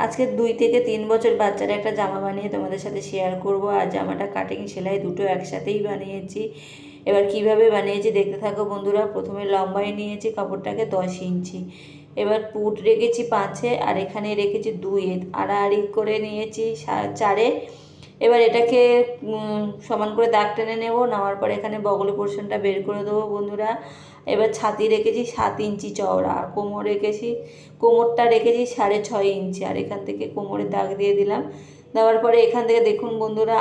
আজকে 2 থেকে 3 বছর বাচ্চার একটা জামা বানিয়ে তোমাদের সাথে শেয়ার করব। আর জামাটা কাটিং সেলাই দুটো একসাথেই বানিয়েছি। এবার কিভাবে বানিয়েছি দেখতে থাকো বন্ধুরা। প্রথমে লম্বায় নিয়েছি কাপড়টাকে 10 ইঞ্চি, এবার পুট রেখেছি 5-এ, আর এখানে রেখেছি 2-এ, আড়াআড়ি করে নিয়েছি 4-এ। এবার এটাকে সমান করে দাগ টেনে নেব। নেওয়ার পর এখানে বগলের পোর্শনটা বের করে দেবো বন্ধুরা। এবার ছাতি রেখেছি 7 ইঞ্চি চওড়া, আর কোমরটা রেখেছি 6.5 ইঞ্চি, আর এখান থেকে কোমরে দাগ দিয়ে দিলাম। দেওয়ার পরে এখান থেকে দেখুন বন্ধুরা,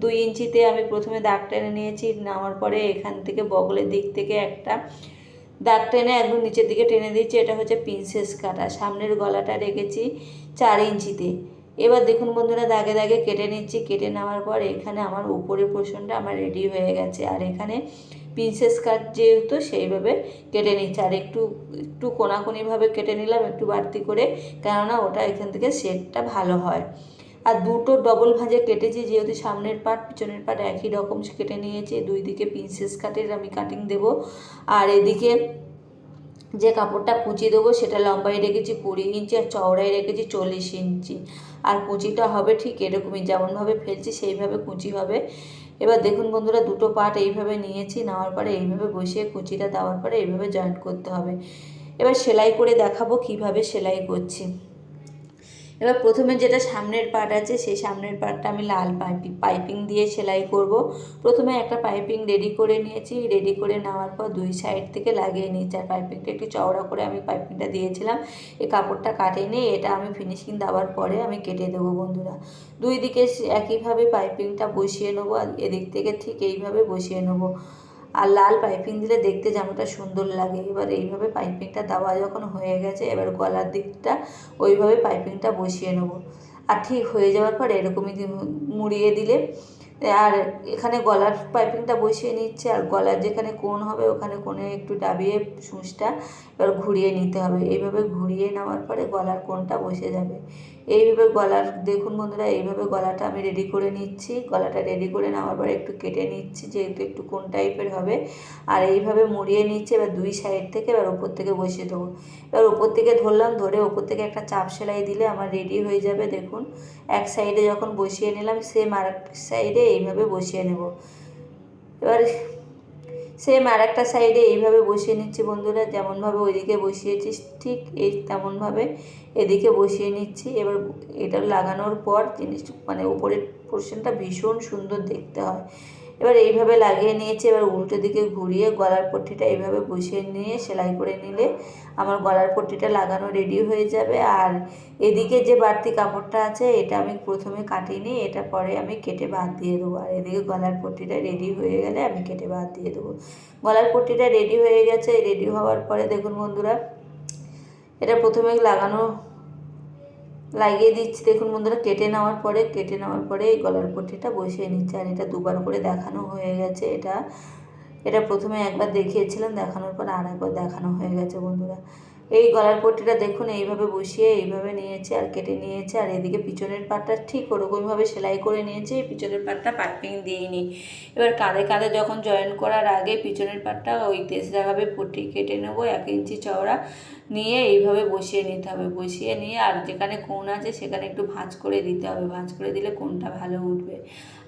দুই ইঞ্চিতে আমি প্রথমে দাগ টেনে নিয়েছি। নেওয়ার পরে এখান থেকে বগলের দিক থেকে একটা দাগ টেনে একদম নিচের দিকে টেনে দিচ্ছি। এটা হচ্ছে প্রিন্সেস কাটা। সামনের গলাটা রেখেছি 4 ইঞ্চিতে। এবার দেখুন বন্ধুরা, দাগে দাগে কেটে নিচ্ছি। কেটে নেওয়ার পর এখানে আমার উপরের পোর্শনটা আমার রেডি হয়ে গেছে। আর এখানে প্রিন্সেস কাট যেহেতু সেইভাবে কেটে নিচ্ছি। আর একটু একটু কোনাকুনিভাবে কেটে নিলাম, একটু বাড়তি করে, কেননা ওটা এখান থেকে শেডটা ভালো হয়। আর দুটো ডবল ভাঁজে কেটেছি, যেহেতু সামনের পার্ট পিছনের পার্ট একই রকম কেটে নিয়েছি। দুই দিকে প্রিন্সেস কাটের আমি কাটিং দেব। আর এদিকে যে কাপড়টা কুচি দেবো সেটা লম্বায় রেখেছি 20 ইঞ্চি, আর চওড়ায় রেখেছি 40 ইঞ্চি। আর কুচিটা হবে ঠিক এরকমই, যেমনভাবে ফেলছি সেইভাবে কুচি হবে। এবার দেখুন বন্ধুরা, দুটো পার্ট এইভাবে নিয়েছি। নেওয়ার পরে এইভাবে বসিয়ে কুচিটা দেওয়ার পরে এইভাবে জয়েন্ট করতে হবে। এবার সেলাই করে দেখাবো কিভাবে সেলাই করছি। এবার প্রথমে যেটা সামনের পার্ট আছে সেই সামনের পার্টটা আমি লাল পাইপিং দিয়ে সেলাই করব। প্রথমে একটা পাইপিং রেডি করে নিয়েছি। রেডি করে নেওয়ার পর দুই সাইড থেকে লাগিয়ে নিয়েছি। আর পাইপিংটা একটু চওড়া করে আমি পাইপিংটা দিয়েছিলাম। এই কাপড়টা কাটিনি, এটা আমি ফিনিশিং দেওয়ার পরে আমি কেটে দেবো বন্ধুরা। দুই দিকে একইভাবে পাইপিংটা বসিয়ে নেবো, আর এদিক থেকে ঠিক এইভাবে বসিয়ে নেবো। আর লাল পাইপিং দিলে দেখতে জামাটা সুন্দর লাগে। এবার এইভাবে পাইপিংটা দেওয়া যখন হয়ে গেছে, এবার গলার দিকটা ওইভাবে পাইপিংটা বসিয়ে নেব। আর ঠিক হয়ে যাওয়ার পর এরকমই মুড়িয়ে দিলে, আর এখানে গলার পাইপিংটা বসিয়ে নিচ্ছে। আর গলার যেখানে কোণ হবে ওখানে কোণে একটু দাবিয়ে সূচটা এবার ঘুরিয়ে নিতে হবে। এইভাবে ঘুরিয়ে নেওয়ার পরে গলার কোণটা বসে যাবে। এইভাবে গলার দেখুন বন্ধুরা, এইভাবে গলাটা আমি রেডি করে নিচ্ছি। গলাটা রেডি করে নেওয়ার পরে একটু কেটে নিচ্ছি, যেহেতু একটু কোণ টাইপের হবে। আর এইভাবে মুড়িয়ে নিচ্ছে। এবার দুই সাইড থেকে এবার ওপর থেকে বসিয়ে দেবো। এবার ওপর থেকে ধরলাম, ধরে ওপর থেকে একটা চাপ সেলাই দিলে আমার রেডি হয়ে যাবে। দেখুন, এক সাইডে যখন বসিয়ে নিলাম, সেম আর এক সাইডে এইভাবে বসিয়ে নেব। এবার সেম আর একটা সাইডে এইভাবে বসিয়ে নিচ্ছি বন্ধুরা। যেমনভাবে ওইদিকে বসিয়েছি ঠিক এই তেমনভাবে এদিকে বসিয়ে নিচ্ছি। এবার এটা লাগানোর পর জিনিস মানে উপরের পোর্শনটা ভীষণ সুন্দর দেখতে হয়। এবার এইভাবে লাগিয়ে নিয়েছি। এবার উল্টো দিকে ঘুরিয়ে গলার পট্টিটা এইভাবে বসিয়ে নিয়ে সেলাই করে নিলে আমার গলার পট্টিটা লাগানো রেডি হয়ে যাবে। আর এদিকে যে বাড়তি কাপড়টা আছে এটা আমি প্রথমে কাটিনি, এটা পরে আমি কেটে বাদ দিয়ে দেবো। আর এদিকে গলার পট্টিটা রেডি হয়ে গেলে আমি কেটে বাদ দিয়ে দেবো। গলার পট্টিটা রেডি হয়ে গেছে। রেডি হওয়ার পরে দেখুন বন্ধুরা, এটা প্রথমে লাগিয়ে দিচ্ছি। দেখুন বন্ধুরা, কেটে নেওয়ার পরে এই গলার পট্টিটা বসিয়ে নিচ্ছে। আর এটা দুবার করে দেখানো হয়ে গেছে। এটা প্রথমে একবার দেখিয়েছিলাম, দেখানোর পর আর একবার দেখানো হয়ে গেছে বন্ধুরা। এই গলার পট্টিটা দেখুন এইভাবে বসিয়ে এইভাবে নিয়েছে আর কেটে নিয়েছে। আর এদিকে পিছনের পাটটা ঠিক ওরকমভাবে সেলাই করে নিয়েছে। এই পিছনের পাটটা পাইপিং দিইনি। এবার কাঁধে কাঁধে যখন জয়েন করার আগে পিছনের পাটটা ওই তেজরাভাবে পট্টি কেটে নেবো 1 ইঞ্চি চওড়া নিয়ে এইভাবে বসিয়ে নিতে হবে। বসিয়ে নিয়ে আর যেখানে কোণ আছে সেখানে একটু ভাঁজ করে দিতে হবে। ভাঁজ করে দিলে কোণটা ভালো উঠবে।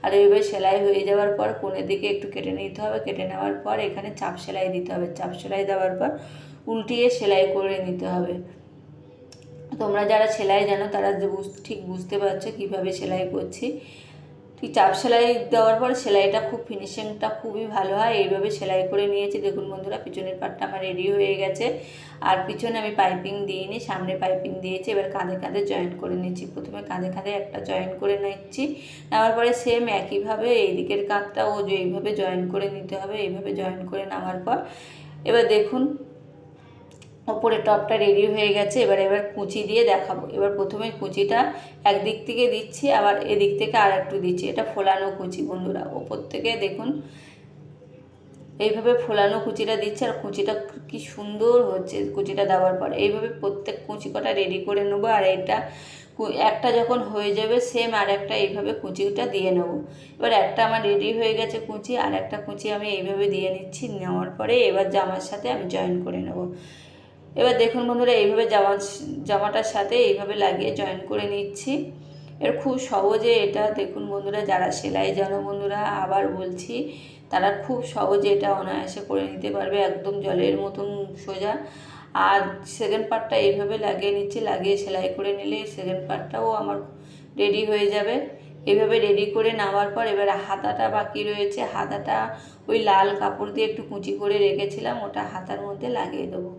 আর এইভাবে সেলাই হয়ে যাওয়ার পর কোণের দিকে একটু কেটে নিতে হবে। কেটে নেওয়ার পর এখানে চাপ সেলাই দিতে হবে। চাপ সেলাই দেওয়ার পর উল্টিয়ে সেলাই করে নিতে হবে। তোমরা যারা সেলাই জানো তারা ঠিক বুঝতে পারছো কীভাবে সেলাই করছি। ঠিক চাপ সেলাই দেওয়ার পর সেলাইটা ফিনিশিংটা খুবই ভালো হয়। এইভাবে সেলাই করে নিয়েছি। দেখুন বন্ধুরা, পিছনের পাটটা আমার রেডি হয়ে গেছে। আর পিছনে আমি পাইপিং দিইনি, সামনে পাইপিং দিয়েছি। এবার কাঁধে কাঁধে জয়েন করে নিচ্ছি। প্রথমে কাঁধে কাঁধে একটা জয়েন করে নিচ্ছি। নেওয়ার পরে সেম একইভাবে এই দিকের কাঁধটাও এইভাবে জয়েন করে নিতে হবে। এইভাবে জয়েন করে নেওয়ার পর এবার দেখুন ওপরে টপটা রেডি হয়ে গেছে। এবার কুচি দিয়ে দেখাবো। এবার প্রথমে কুচিটা একদিক থেকে দিচ্ছি, আবার এদিক থেকে আর একটু দিচ্ছি। এটা ফোলানো কুচি বন্ধুরা। ওপর থেকে দেখুন এইভাবে ফোলানো কুচিটা দিচ্ছে। আর কুচিটা কি সুন্দর হচ্ছে কুচিটা দেওয়ার পর। এইভাবে প্রত্যেক কুচি কটা রেডি করে নেবো। আর এটা একটা যখন হয়ে যাবে সেম আর একটা এইভাবে কুচিটা দিয়ে নেবো। এবার একটা আমার রেডি হয়ে গেছে কুচি, আর একটা কুচি আমি এইভাবে দিয়ে নিচ্ছি। নেওয়ার পরে এবার জামার সাথে আমি জয়েন করে নেব। এবার দেখুন বন্ধুরা, এইভাবে জামাটার সাথে এইভাবে লাগিয়ে জয়েন করে নিচ্ছি। এর খুব সহজে এটা দেখুন বন্ধুরা, যারা সেলাই জানো বন্ধুরা, আবার বলছি, তারা খুব সহজে এটা অনায়াসে করে নিতে পারবে, একদম জলের মতন সোজা। আর সেকেন্ড পার্টটা এইভাবে লাগিয়ে নিচ্ছি, লাগিয়ে সেলাই করে নিলে সেকেন্ড পার্টটাও আমার রেডি হয়ে যাবে। এইভাবে রেডি করে নেওয়ার পর এবার হাতাটা বাকি রয়েছে, হাতাটা ওই লাল কাপড় দিয়ে একটু কুচি করে রেখেছিলাম, ওটা হাতার মধ্যে লাগিয়ে দেবো।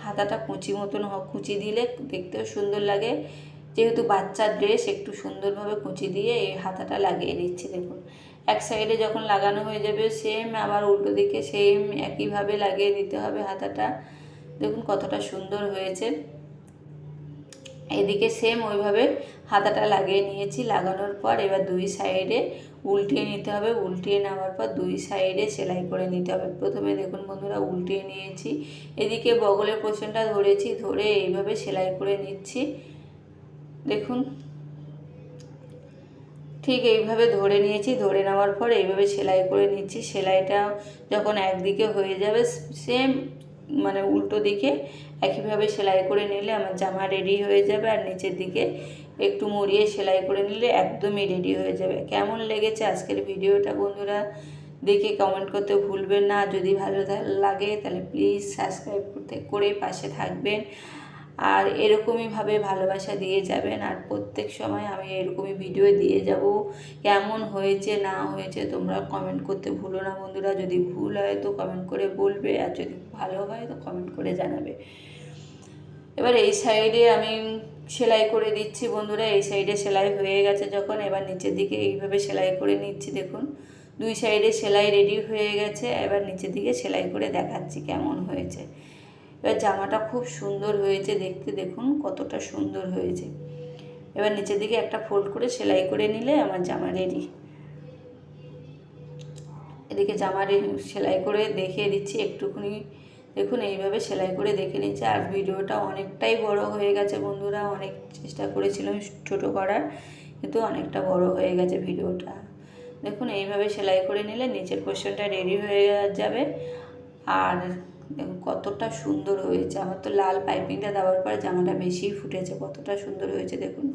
হাতাটা কুচি মতন কুচি দিলে দেখতেও সুন্দর লাগে, যেহেতু বাচ্চার ড্রেস একটু সুন্দরভাবে কুচি দিয়ে এই হাতাটা লাগিয়ে দিচ্ছি। দেখুন এক সাইডে যখন লাগানো হয়ে যাবে সেম আবার উল্টো দিকে সেম একইভাবে লাগিয়ে দিতে হবে হাতাটা। দেখুন কতটা সুন্দর হয়েছে। এদিকে সেম ওইভাবে হাতাটা লাগিয়ে নিয়েছি। লাগানোর পর এবার দুই সাইডে উল্টিয়ে নিতে হবে, উল্টিয়ে নেওয়ার পর দুই সাইডে সেলাই করে নিতে হবে। প্রথমে দেখুন বন্ধুরা উল্টিয়ে নিয়েছি, এদিকে বগলের পোর্শনটা ধরেছি, ধরে এইভাবে সেলাই করে নিচ্ছি। দেখুন ঠিক এইভাবে ধরে নিয়েছি, ধরে নেওয়ার পর এইভাবে সেলাই করে নিচ্ছি। সেলাইটা যখন একদিকে হয়ে যাবে সেম মানে উল্টো দিকে একইভাবে সেলাই করে নিলে আমার জামা রেডি হয়ে যাবে। আর নিচের দিকে একটু মুড়িয়ে সেলাই করে নিলে একদমই রেডি হয়ে যাবে। কেমন লেগেছে আজকের ভিডিওটা বন্ধুরা, দেখে কমেন্ট করতে ভুলবেন না। যদি ভালো লাগে তাহলে প্লিজ সাবস্ক্রাইব করে পাশে থাকবেন, আর এরকমইভাবে ভালোবাসা দিয়ে যাবেন। আর প্রত্যেক সময় আমি এরকমই ভিডিও দিয়ে যাব। কেমন হয়েছে না হয়েছে তোমরা কমেন্ট করতে ভুলো না বন্ধুরা। যদি ভুল হয় তো কমেন্ট করে বলবে, আর যদি ভালো হয় তো কমেন্ট করে জানাবে। এবার এই সাইডে আমি সেলাই করে দিচ্ছি বন্ধুরা। এই সাইডে সেলাই হয়ে গেছে যখন, এবার নিচের দিকে এইভাবে সেলাই করে নিচ্ছি। দেখুন দুই সাইডে সেলাই রেডি হয়ে গেছে। এবার নিচের দিকে সেলাই করে দেখাচ্ছি কেমন হয়েছে। এবার জামাটা খুব সুন্দর হয়েছে দেখতে, দেখুন কতটা সুন্দর হয়েছে। এবার নিচের দিকে একটা ফোল্ড করে সেলাই করে নিলে আমার জামা রেডি। এদিকে জামা সেলাই করে দেখিয়ে দিচ্ছি একটুখানি। দেখুন এইভাবে সেলাই করে দেখে নিচ্ছে। আর ভিডিওটা অনেকটাই বড় হয়ে গেছে বন্ধুরা, অনেক চেষ্টা করেছিলাম ছোটো করার, কিন্তু অনেকটা বড় হয়ে গেছে ভিডিওটা। দেখুন এইভাবে সেলাই করে নিলে নিচের পোর্শনটা রেডি হয়ে যাবে। আর দেখুন কতটা সুন্দর হয়েছে। আমার তো লাল পাইপিংটা দেওয়ার পরে জামাটা বেশিই ফুটেছে, কতটা সুন্দর হয়েছে দেখুন।